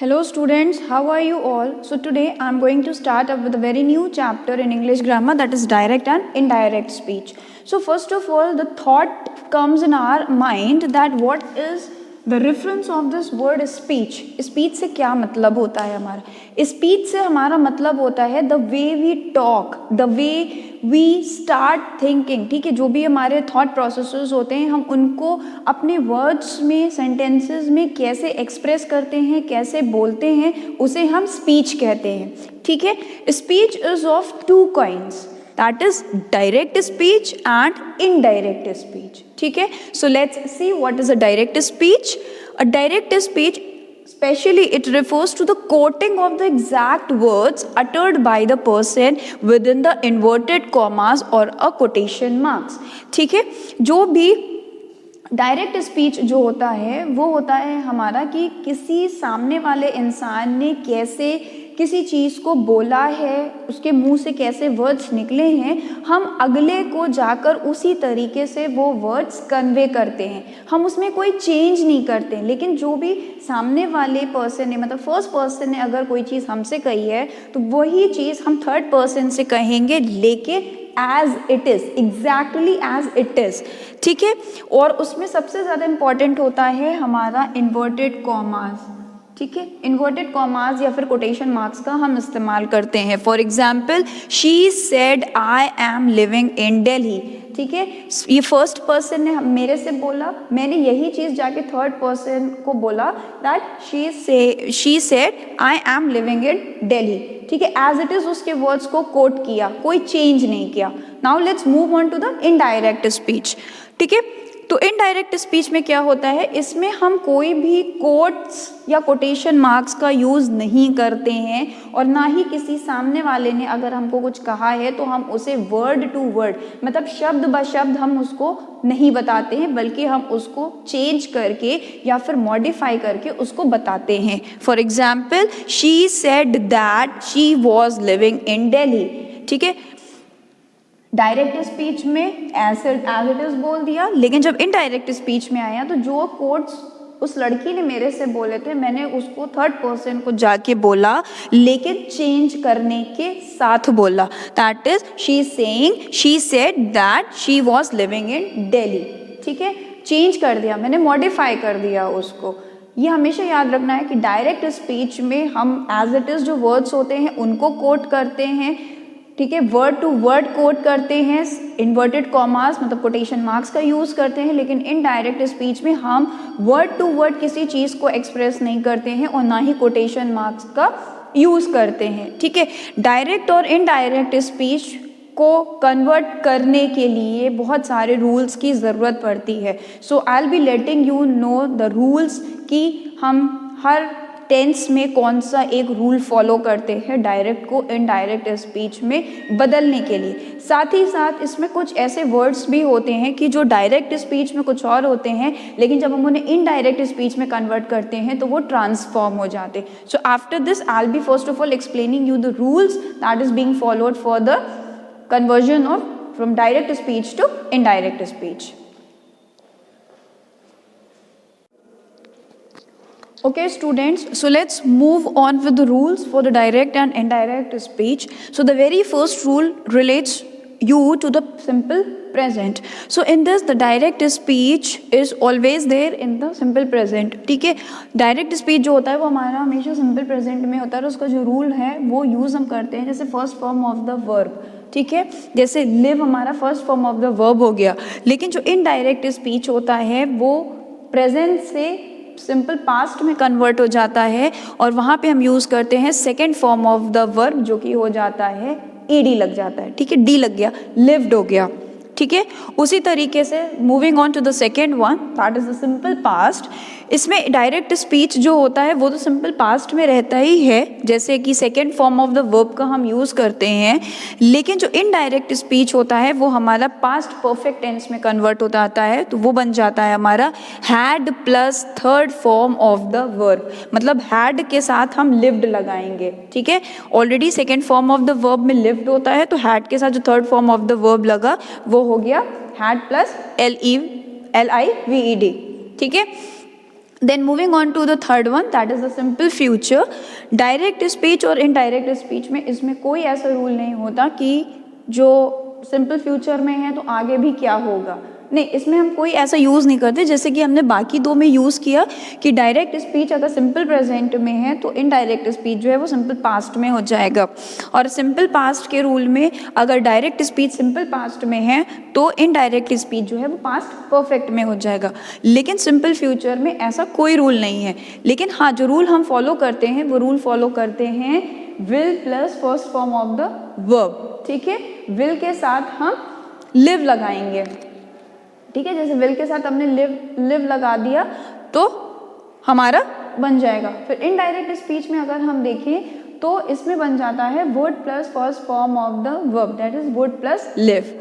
Hello students, how are you all? So today I am going to start up with a very new chapter in English grammar, that is direct and indirect speech. So first of all, the thought comes in our mind that what is the reference of this word speech. Speech से क्या मतलब होता है हमारा? Speech से हमारा मतलब होता है the way we talk, the way we start thinking. ठीक है, जो भी हमारे thought processes होते हैं हम उनको अपने words में, sentences में कैसे express करते हैं, कैसे बोलते हैं, उसे हम speech कहते हैं. ठीक है, speech is of two kinds. That is direct speech and indirect speech. ठीक है, so let's see what is a direct speech. A direct speech, especially it refers to the quoting of the exact words uttered by the person within the inverted commas or a quotation marks. ठीक है, जो भी direct speech जो होता है वो होता है हमारा कि किसी सामने वाले इंसान ने कैसे किसी चीज़ को बोला है, उसके मुंह से कैसे वर्ड्स निकले हैं, हम अगले को जाकर उसी तरीके से वो वर्ड्स कन्वे करते हैं. हम उसमें कोई चेंज नहीं करते. लेकिन जो भी सामने वाले पर्सन ने, मतलब फर्स्ट पर्सन ने अगर कोई चीज़ हमसे कही है तो वही चीज़ हम थर्ड पर्सन से कहेंगे, लेकिन as it is, exactly as it is. ठीक है, और उसमें सबसे ज़्यादा इम्पॉर्टेंट होता है हमारा इन्वर्टेड कॉमास. ठीक है, इन्वर्टेड कॉमास या फिर कोटेशन मार्क्स का हम इस्तेमाल करते हैं. For example, she said I am living in Delhi. ठीक है, ये फर्स्ट पर्सन ने मेरे से बोला, मैंने यही चीज़ जाके थर्ड पर्सन को बोला that she said I am living in Delhi. ठीक है, एज इट इज़ उसके वर्ड्स को कोट किया, कोई चेंज नहीं किया. Now let's move on to the indirect speech. ठीक है, तो इनडायरेक्ट स्पीच में क्या होता है, इसमें हम कोई भी कोट्स या कोटेशन मार्क्स का यूज़ नहीं करते हैं और ना ही किसी सामने वाले ने अगर हमको कुछ कहा है तो हम उसे वर्ड टू वर्ड, मतलब शब्द ब शब्द हम उसको नहीं बताते हैं, बल्कि हम उसको चेंज करके या फिर मॉडिफाई करके उसको बताते हैं. For example, she said that she was living in Delhi. ठीक है, डायरेक्ट स्पीच में एज इट इज बोल दिया, लेकिन जब इनडायरेक्ट स्पीच में आया तो जो कोट्स उस लड़की ने मेरे से बोले थे मैंने उसको थर्ड पर्सन को जाके बोला, लेकिन चेंज करने के साथ बोला. That is she said that she was living in Delhi. ठीक है, चेंज कर दिया, मैंने मॉडिफाई कर दिया उसको. ये हमेशा याद रखना है कि डायरेक्ट स्पीच में हम एज इट इज़ जो वर्ड्स होते हैं उनको कोट करते हैं. ठीक है, वर्ड टू वर्ड कोट करते हैं, इन्वर्टेड कॉमास मतलब कोटेशन मार्क्स का यूज़ करते हैं. लेकिन इनडायरेक्ट स्पीच में हम वर्ड टू वर्ड किसी चीज़ को एक्सप्रेस नहीं करते हैं और ना ही कोटेशन मार्क्स का यूज़ करते हैं. ठीक है, डायरेक्ट और इनडायरेक्ट स्पीच को कन्वर्ट करने के लिए बहुत सारे रूल्स की ज़रूरत पड़ती है. So I will be letting you know the rules कि हम हर टेंस में कौन सा एक रूल फॉलो करते हैं डायरेक्ट को इनडायरेक्ट स्पीच में बदलने के लिए. साथ ही साथ इसमें कुछ ऐसे वर्ड्स भी होते हैं कि जो डायरेक्ट स्पीच में कुछ और होते हैं, लेकिन जब हम उन्हें इनडायरेक्ट स्पीच में कन्वर्ट करते हैं तो वो ट्रांसफॉर्म हो जाते हैं. So after this I will be first of all explaining you the rules that is being followed for the conversion of from direct speech to indirect speech. Okay students, so let's move on with the rules for the direct and indirect speech. So the very first rule relates you to the simple present. So in this the direct speech is always there in the simple present. ठीक है, direct speech जो होता है वो हमारा हमेशा simple present में होता है और उसका जो रूल है वो यूज़ हम करते हैं जैसे first form of the verb. ठीक है, जैसे लिव हमारा first form of the verb हो गया. लेकिन जो इनडायरेक्ट स्पीच होता है वो प्रेजेंट से सिंपल पास्ट में कन्वर्ट हो जाता है और वहाँ पे हम यूज़ करते हैं second form of the verb जो कि हो जाता है ईडी लग जाता है. ठीक है, डी लग गया, लिव्ड हो गया. ठीक है, उसी तरीके से moving on to the second one that is the simple past. इसमें डायरेक्ट स्पीच जो होता है वो तो सिंपल पास्ट में रहता ही है, जैसे कि second form of the verb का हम यूज़ करते हैं. लेकिन जो इनडायरेक्ट स्पीच होता है वो हमारा पास्ट परफेक्ट टेंस में कन्वर्ट हो जाता है, तो वो बन जाता है हमारा had plus third form of the verb. मतलब हैड के साथ हम लिव्ड लगाएंगे. ठीक है, already second form of the verb में लिव्ड होता है, तो हैड के साथ जो third form of the verb लगा वो हो गया हैड प्लस LIVED. ठीक है, Then moving on to the third one, that is the simple future. Direct speech और इनडायरेक्ट स्पीच में इसमें कोई ऐसा रूल नहीं होता कि जो सिंपल फ्यूचर में है तो आगे भी क्या होगा, नहीं, इसमें हम कोई ऐसा यूज़ नहीं करते जैसे कि हमने बाकी दो में यूज़ किया कि डायरेक्ट स्पीच अगर सिंपल प्रेजेंट में है तो इनडायरेक्ट स्पीच जो है वो सिंपल पास्ट में हो जाएगा, और सिंपल पास्ट के रूल में अगर डायरेक्ट स्पीच सिंपल पास्ट में है तो इनडायरेक्ट स्पीच जो है वो पास्ट परफेक्ट में हो जाएगा। लेकिन सिंपल फ्यूचर में ऐसा कोई रूल नहीं है। लेकिन हाँ, जो रूल हम फॉलो करते हैं वो रूल फॉलो करते हैं will plus first form of the verb. ठीक है, विल के साथ हम लिव लगाएंगे। ठीक है, जैसे विल के साथ हमने लिव लगा दिया तो हमारा बन जाएगा। फिर इनडायरेक्ट स्पीच में अगर हम देखें तो इसमें बन जाता है would plus first form of the verb, that is would plus live.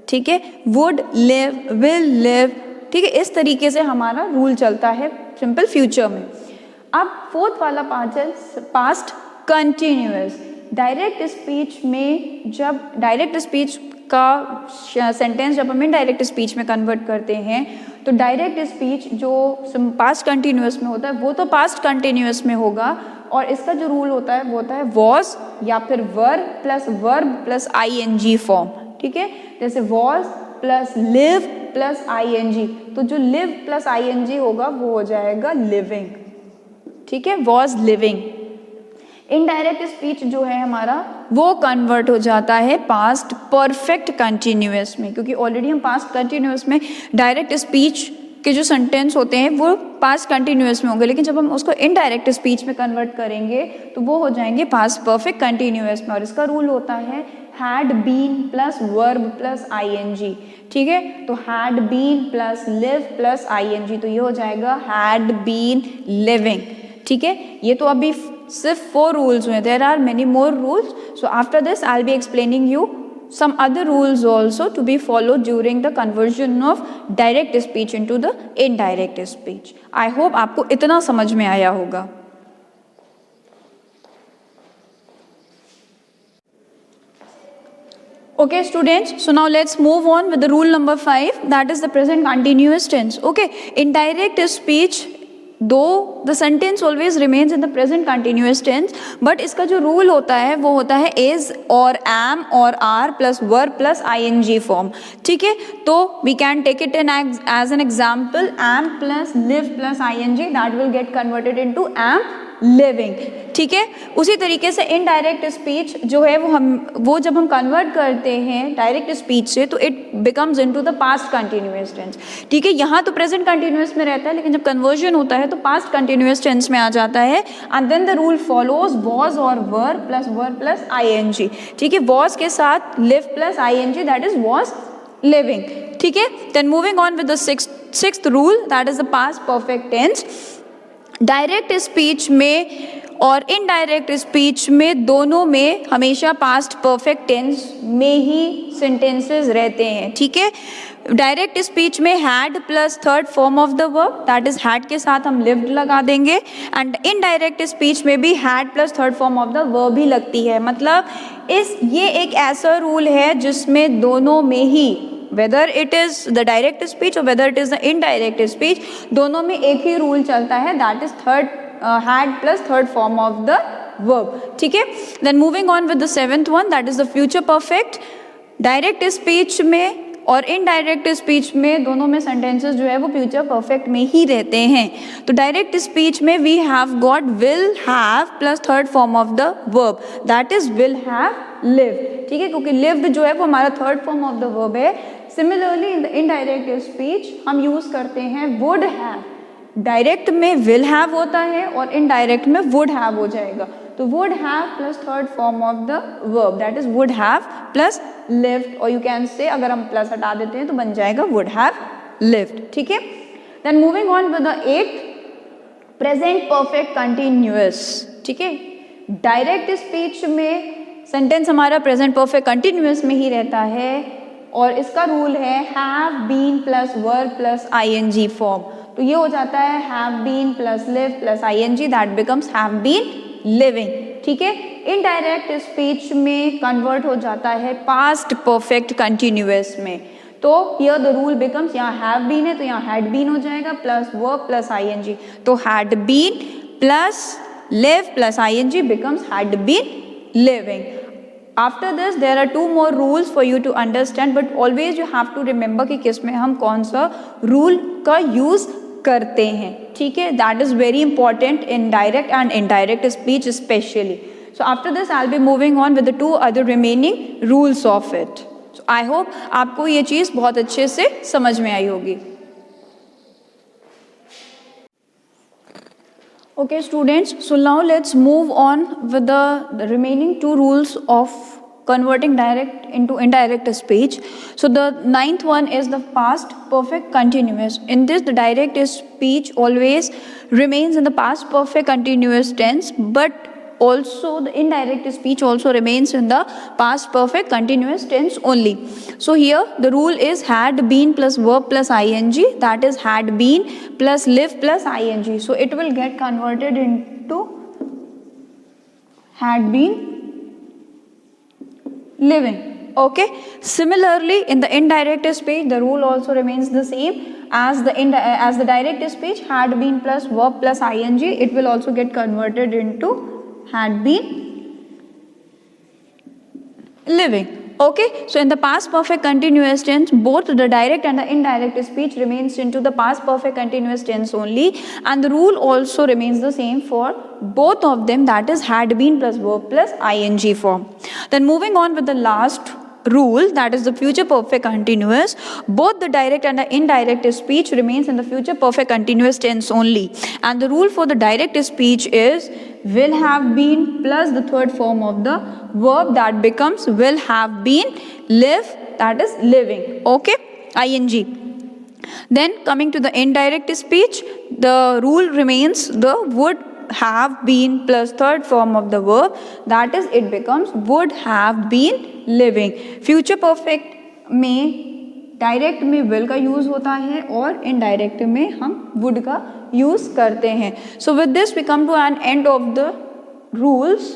ठीक है, वुड, लिव, विल, लिव। ठीक है, इस तरीके से हमारा रूल चलता है सिंपल फ्यूचर में। अब फोर्थ वाला पार्ट है पास्ट कंटिन्यूअस। डायरेक्ट स्पीच में जब डायरेक्ट स्पीच का सेंटेंस जब हम इनडायरेक्ट स्पीच में कन्वर्ट करते हैं तो डायरेक्ट स्पीच जो पास्ट कंटिन्यूअस में होता है वो तो पास्ट कंटिन्यूअस में होगा, और इसका जो रूल होता है वो होता है वॉज या फिर वर्ब प्लस आईएनजी फॉर्म। ठीक है, जैसे was plus live plus ING, तो जो लिव प्लस आईएनजी होगा वो हो जाएगा लिविंग। ठीक है, वॉज लिविंग। इनडायरेक्ट स्पीच जो है हमारा वो कन्वर्ट हो जाता है पास्ट परफेक्ट कंटिन्यूअस में, क्योंकि ऑलरेडी हम पास्ट कंटिन्यूअस में डायरेक्ट स्पीच के जो सेंटेंस होते हैं वो पास्ट कंटिन्यूअस में होंगे, लेकिन जब हम उसको इनडायरेक्ट स्पीच में कन्वर्ट करेंगे तो वो हो जाएंगे पास्ट परफेक्ट कंटिन्यूअस में, और इसका रूल होता है had been plus verb plus ING. ठीक है, तो had been plus live plus ING, तो ये हो जाएगा हैड बीन लिविंग। ठीक है, ये तो अभी सिर्फ 4 rules हुए, there are many more rules. So after this I will be explaining you some other rules also to be followed during the conversion of direct speech into the indirect speech. I hope आपको इतना समझ में आया होगा। Okay students, so now let's move on with the rule number 5, that is the present continuous tense. Okay, indirect speech though the sentence always remains in the present continuous tense, but इसका जो rule होता है वो होता है is और am और are plus verb plus ing form. ठीक है, तो we can take it as an example, am plus live plus ing, that will get converted into am living. ठीक है, उसी तरीके से इनडायरेक्ट स्पीच जो है वो जब हम कन्वर्ट करते हैं डायरेक्ट स्पीच से तो it becomes into the past continuous tense. ठीक है, यहाँ तो प्रेजेंट कंटिन्यूअस में रहता है, लेकिन जब कन्वर्जन होता है तो पास्ट कंटिन्यूअस टेंस में आ जाता है, and then the rule follows was और वर्ब प्लस आईएनजी। ठीक है, वॉज के साथ live plus ING, that is was living. ठीक है, then moving on with the sixth rule, that is the past perfect tense. Direct speech में और indirect speech में दोनों में हमेशा पास्ट परफेक्ट टेंस में ही सेंटेंसेस रहते हैं। ठीक है, डायरेक्ट स्पीच में had plus third form of the verb, that is had के साथ हम लिव्ड लगा देंगे, एंड इनडायरेक्ट स्पीच में भी had plus third form of the verb ही लगती है। मतलब ये एक ऐसा रूल है जिसमें दोनों में ही, whether it is the direct speech or whether it is the indirect speech, दोनों में एक ही रूल चलता है, that is had plus third form of the verb. ठीक है, then moving on with the 7th one, that is the future perfect. Direct speech में और indirect speech में दोनों में सेंटेंसेस जो है वो फ्यूचर परफेक्ट में ही रहते हैं। तो डायरेक्ट स्पीच में we have got will have plus third form of the verb, that is will have live. ठीक है, क्योंकि लिव्ड जो है वो हमारा third form of the verb है। Similarly in the indirect speech हम यूज करते हैं वुड हैव। डायरेक्ट में विल हैव होता है और इनडायरेक्ट में वुड हैव हो जाएगा, तो would have plus third form of the verb, that is would have plus lived, और यू कैन से अगर हम प्लस हटा देते हैं तो बन जाएगा वुड हैव लिव्ड। ठीक है, then moving on with the 8th, present perfect continuous. ठीक है, डायरेक्ट स्पीच में सेंटेंस हमारा प्रेजेंट परफेक्ट कंटिन्यूअस में ही रहता है, और इसका रूल है have been plus verb plus ING form, तो ये हो जाता है have been plus live plus ING, that becomes have been living. ठीक है, इनडायरेक्ट स्पीच में कन्वर्ट हो जाता है पास्ट परफेक्ट कंटिन्यूअस में। तो here the rule becomes, यहाँ have been है तो यहाँ had been हो जाएगा plus verb plus ing, तो had been plus live plus ing becomes had been living. After this there are two more rules for you to understand, but always you have to remember कि किस में हम कौन सा rule का use करते हैं, ठीक है. That is very important in direct and indirect speech especially. So after this I'll be moving on with the two other remaining rules of it. So I hope आपको ये चीज़ बहुत अच्छे से समझ में आई होगी. Okay students, so now let's move on with the remaining two rules of converting direct into indirect speech. So the ninth one is the past perfect continuous. In this the direct speech always remains in the past perfect continuous tense, but also the indirect speech also remains in the past perfect continuous tense only. So here the rule is had been plus verb plus ing, that is had been plus live plus ing. So it will get converted into had been living. Okay. Similarly, in the indirect speech, the rule also remains the same as the direct speech. Had been plus verb plus ing, it will also get converted into had been living. Okay, so in the past perfect continuous tense, both the direct and the indirect speech remains into the past perfect continuous tense only, and the rule also remains the same for both of them, that is had been plus verb plus ing form. Then moving on with the last rule, that is the future perfect continuous. Both the direct and the indirect speech remains in the future perfect continuous tense only, and the rule for the direct speech is will have been plus the third form of the verb, that becomes will have been live, that is living. Okay, ing. Then coming to the indirect speech, the rule remains the would have been plus third form of the verb, that is it becomes would have been living. Future perfect में direct में will का use होता है और indirect में हम would का use करते हैं. So with this we come to an end of the rules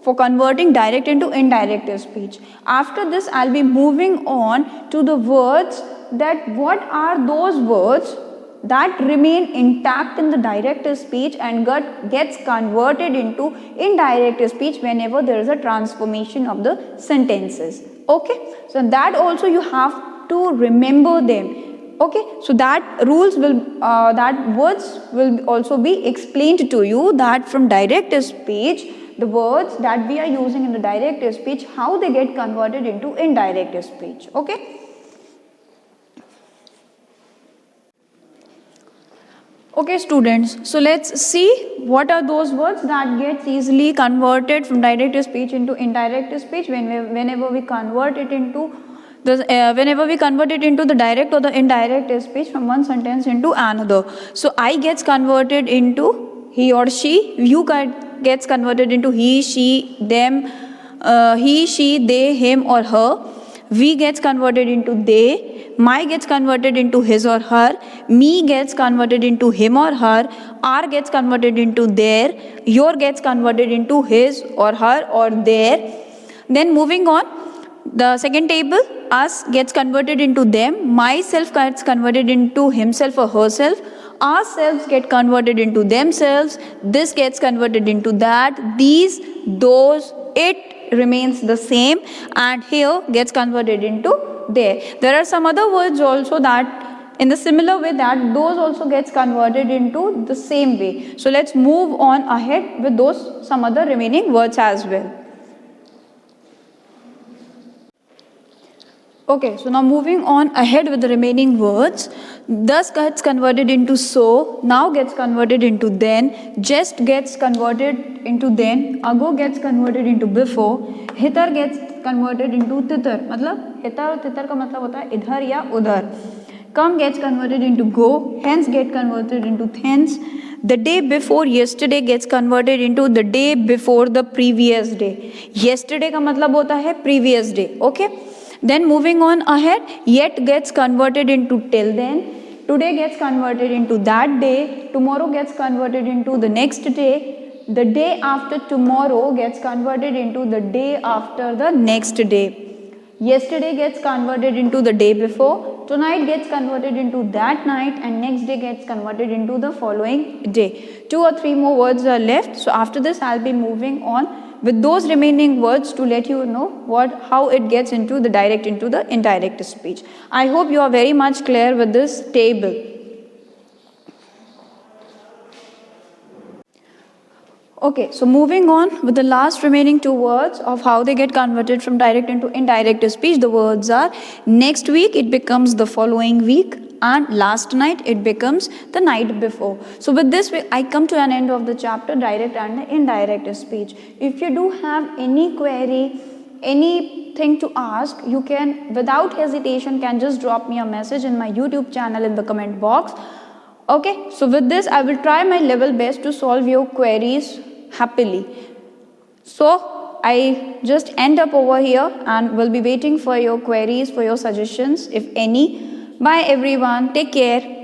for converting direct into indirect speech. After this I'll be moving on to the words, that what are those words that remain intact in the direct speech and gets converted into indirect speech whenever there is a transformation of the sentences. Okay, so that also you have to remember them. Okay, so that words will also be explained to you, that from direct speech the words that we are using in the direct speech, how they get converted into indirect speech. Okay. Okay students, so let's see what are those words that gets easily converted from direct speech into indirect speech whenever we convert it into the direct or the indirect speech from one sentence into another. So I gets converted into he or she, you gets converted into he, she, them, he, she, they, him or her, we gets converted into they, my gets converted into his or her, me gets converted into him or her, our gets converted into their, your gets converted into his or her or their. Then moving on, the second table, us gets converted into them, myself gets converted into himself or herself, ourselves get converted into themselves, this gets converted into that, these, those, it remains the same, and here gets converted into there. There are some other words also that in the similar way, that those also gets converted into the same way. So let's move on ahead with those some other remaining words as well. Okay, so now moving on ahead with the remaining words. Thus gets converted into so, now gets converted into then, just gets converted into then, ago gets converted into before, hither gets converted into thither. मतलब hither और thither का मतलब होता है इधर या उधर. Come gets converted into go, hence get converted into thence. The day before yesterday gets converted into the day before the previous day. Yesterday का मतलब होता है previous day. Okay. Then moving on ahead, yet gets converted into till then, today gets converted into that day, tomorrow gets converted into the next day, the day after tomorrow gets converted into the day after the next day. Yesterday gets converted into the day before, tonight gets converted into that night, and next day gets converted into the following day. 2 or 3 more words are left. So after this I'll be moving on with those remaining words to let you know how it gets into the direct into the indirect speech. I hope you are very much clear with this table. Okay, so moving on with the last remaining 2 words of how they get converted from direct into indirect speech. The words are next week it becomes the following week, and last night it becomes the night before. So with this I come to an end of the chapter direct and the indirect speech. If you do have any query, anything to ask, you can without hesitation can just drop me a message in my YouTube channel in the comment box. Okay, so with this I will try my level best to solve your queries happily. So I just end up over here and will be waiting for your queries, for your suggestions if any. Bye everyone, take care.